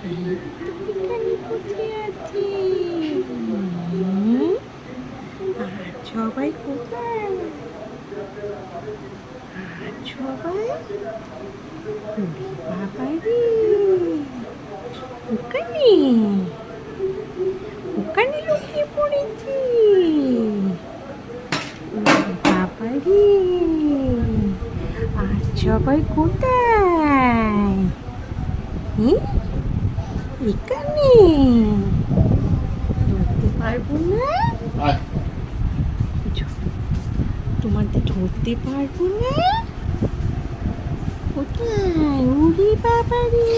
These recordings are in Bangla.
এখানে বসে আছি। আর সবাই কোথায়? আর সবাই ওরে বাবা রে, ওখানে ওখানে লুকিয়ে পড়েছি। ওরে বাবা রে, আর সবাই কোথায়? এখানে ধরতে পারবো না, তোমাদের ধরতে পারবো না। কোথায়? ওরে বাবা রে,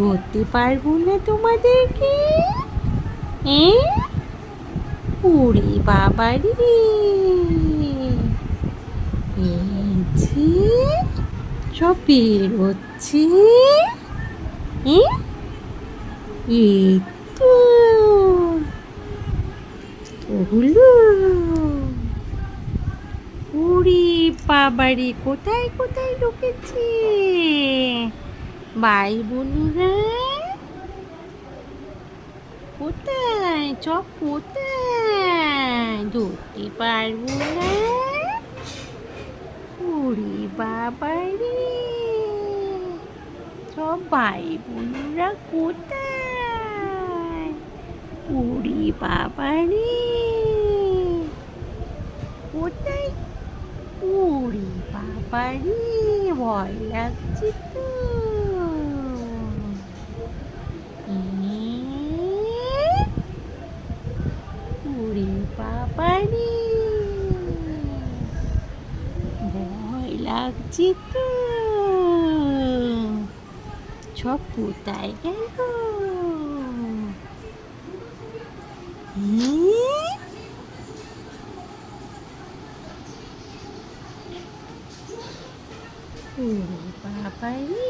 ধরতে পারবো না তোমাদেরকে। ওরে বাবা রে, এই যে সব বেরোচ্ছে। এই তো ওগুলো। ওরে বাবারে, কোথায় কোথায় ঢুকেছে ভাই বোনেরা? কোথায় সব? কোথায়? ধরতে পারবো না। ওরে বাবারে, সব ভাই বোনেরা কোথায়? ওরে বাবারে, কোথায়? ওরে বাবারে, ভয় লাগছে তো। ওরে বাবারে, ভয় লাগছে তো। সব কোথায় গেল? ওরে বাবারে,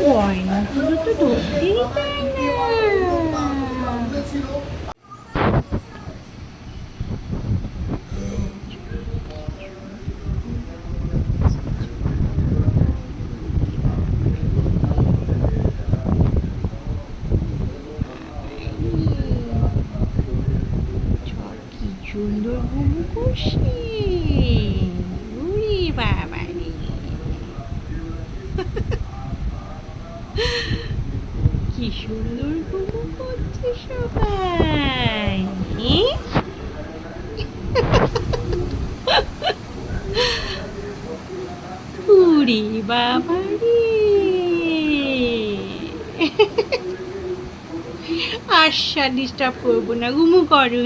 গয়নাগুলো তো ধরতেই পায় না। কি সুন্দর ঘুমু করছে। ওরে বাবা রে, কি সুন্দর ঘুমু করছে সবাই। ওরে বাবা রে, আশা ডিস্টার্ব করবো না, ঘুমু করো।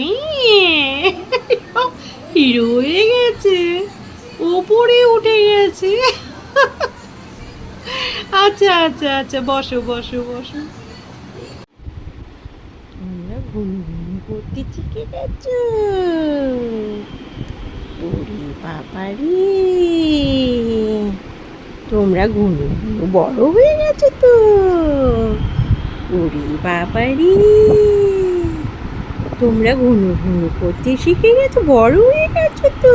হিরো হয়ে গেছে, ওপরে উঠে গেছে। আচ্ছা আচ্ছা আচ্ছা, বসো বসো বসো। তোমরা ঘুম ঘুম করতে শিখে গেছো। ওরে বাবা রে, তোমরা ঘুমু ঘুমু বড় হয়ে গেছো তো। ওরে বাবা রে, তোমরা ঘুনু ঘুনু করতে শিখে গেছো, বড় হয়ে গেছো তো।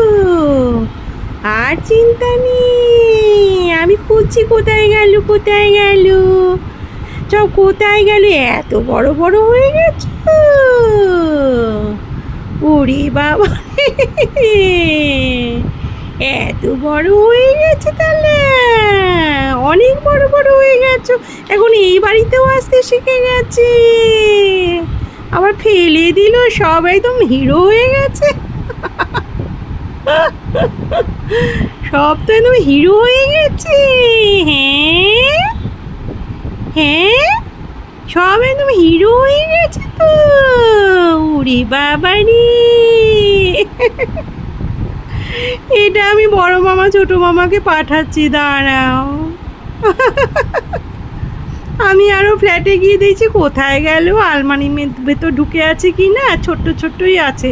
আর চিন্তা নেই, আমি খুঁজছি কোথায় গেল কোথায় গেল, সব কোথায় গেল, এত বড় বড় হয়ে গেছো। ওরে বাবা, এত বড় হয়ে গেছে তাহলে, অনেক বড় বড় হয়ে গেছো। এখন এই বাড়িতেও আসতে শিখে গেছে, আবার ফেলে দিল, সব একদম হিরো হয়ে গেছে। সব তো একদম হিরো হয়ে গেছে। হ্যাঁ হ্যাঁ, সব একদম হিরো হয়ে গেছে তো। ওরে বাবা রে, এটা আমি বড় মামা ছোট মামাকে পাঠাচ্ছি, দাঁড়াও। আমি আরো ফ্ল্যাটে গিয়ে দেখছি কোথায় গেল, আলমারির ভেতর ঢুকে আছে কি না, ছোট্ট ছোট্টই আছে,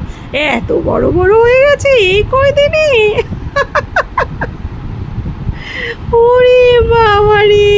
এত বড় বড় হয়ে গেছে এই কয়দিনে। ওরে বাবা রে,